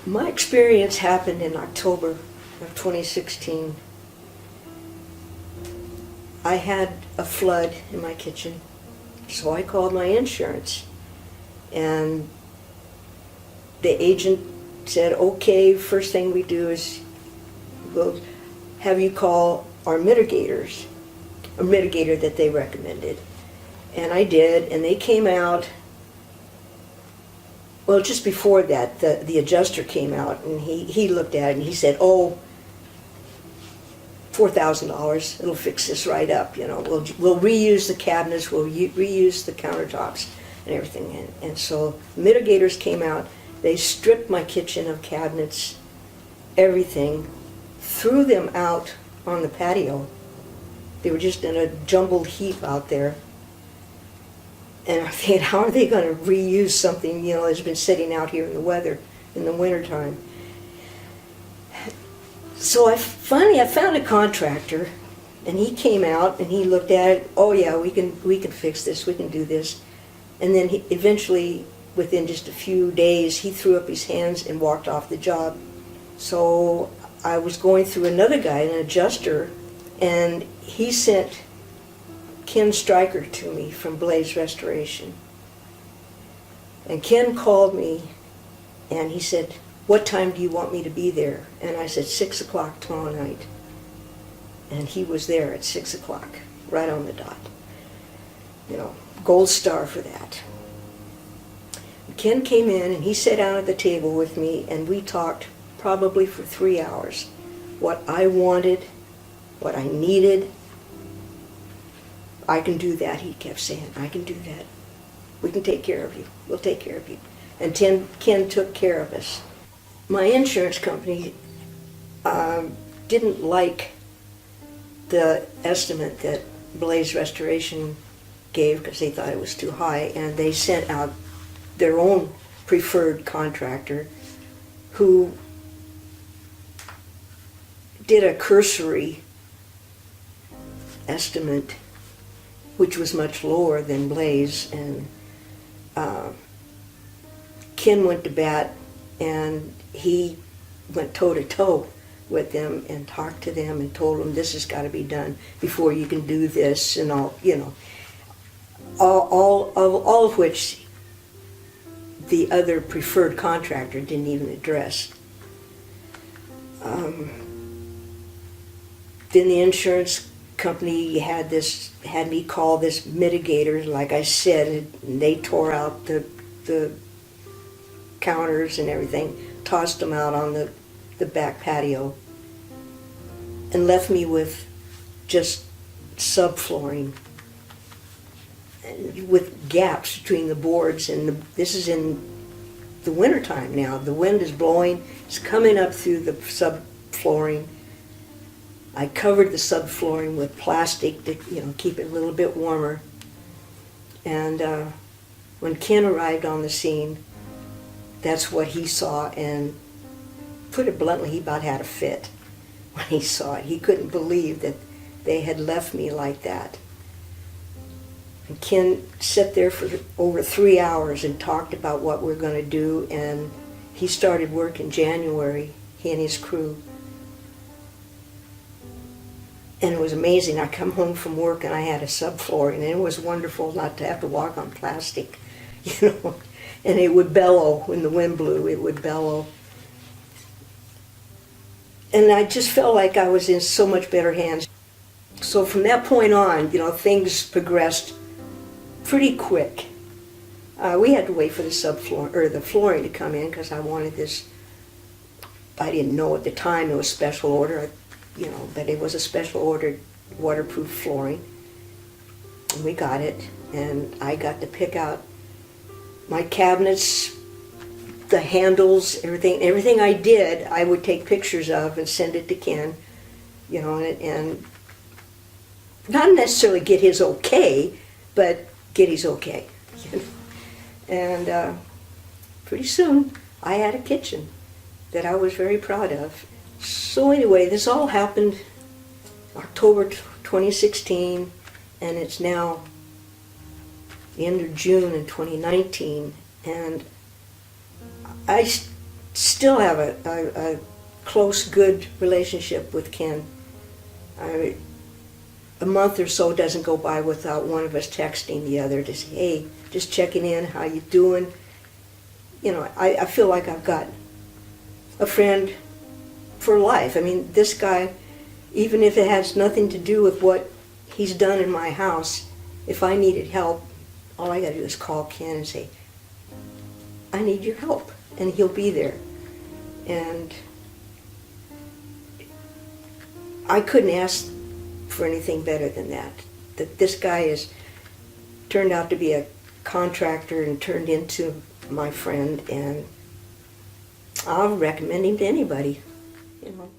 My experience happened in October of 2016. I had a flood in my kitchen, so I called my insurance, and the agent said, okay, first thing we do is we'll have you call our mitigators, a mitigator that they recommended. And I did, and they came out. Well, just before that, the adjuster came out, and he looked at it, and he said, oh, $4,000, it'll fix this right up, you know. We'll reuse the cabinets, we'll reuse the countertops and everything. And so mitigators came out, they stripped my kitchen of cabinets, everything, threw them out on the patio. They were just in a jumbled heap out there. And I think, how are they going to reuse something, you know, that's been sitting out here in the weather in the wintertime? So I found a contractor, and he came out and he looked at it. Oh yeah, we can fix this. We can do this. And then eventually, within just a few days, he threw up his hands and walked off the job. So I was going through another guy, an adjuster, and he sent Ken Stryker to me from Blaze Restoration. And Ken called me and he said, what time do you want me to be there? And I said, 6 o'clock tomorrow night. And he was there at 6 o'clock, right on the dot. You know, gold star for that. Ken came in and he sat down at the table with me, and we talked probably for 3 hours. What I wanted, what I needed. I can do that, he kept saying. I can do that. We can take care of you. We'll take care of you. And Ken took care of us. My insurance company didn't like the estimate that Blaze Restoration gave because they thought it was too high, and they sent out their own preferred contractor who did a cursory estimate which was much lower than Blaze, and Ken went to bat, and he went toe-to-toe with them and talked to them and told them this has got to be done before you can do this, and all, you know, all of which the other preferred contractor didn't even address. Then the insurance company had me call this mitigator, like I said, and they tore out the counters and everything, tossed them out on the back patio, and left me with just subflooring with gaps between the boards. And this is in the wintertime now. The wind is blowing, it's coming up through the subflooring. I covered the subflooring with plastic to, you know, keep it a little bit warmer. And when Ken arrived on the scene, that's what he saw, and put it bluntly, he about had a fit when he saw it. He couldn't believe that they had left me like that. And Ken sat there for over 3 hours and talked about what we're going to do, and he started work in January, he and his crew. And it was amazing. I come home from work and I had a subflooring, and it was wonderful not to have to walk on plastic, you know. And it would bellow when the wind blew. It would bellow. And I just felt like I was in so much better hands. So from that point on, you know, things progressed pretty quick. We had to wait for the subfloor or the flooring to come in because I wanted this. I didn't know at the time it was special order. You know, but it was a special ordered waterproof flooring. And we got it, and I got to pick out my cabinets, the handles, everything I did, I would take pictures of and send it to Ken, you know, and not necessarily get his okay, but get his okay. And pretty soon, I had a kitchen that I was very proud of. So anyway, this all happened October 2016, and it's now the end of June in 2019, and I still have a close, good relationship with Ken. A month or so doesn't go by without one of us texting the other to say, hey, just checking in, how you doing? You know, I feel like I've got a friend for life. I mean, this guy, even if it has nothing to do with what he's done in my house, if I needed help, all I gotta do is call Ken and say, I need your help, and he'll be there. And I couldn't ask for anything better than that. That this guy has turned out to be a contractor and turned into my friend, and I'll recommend him to anybody, you know.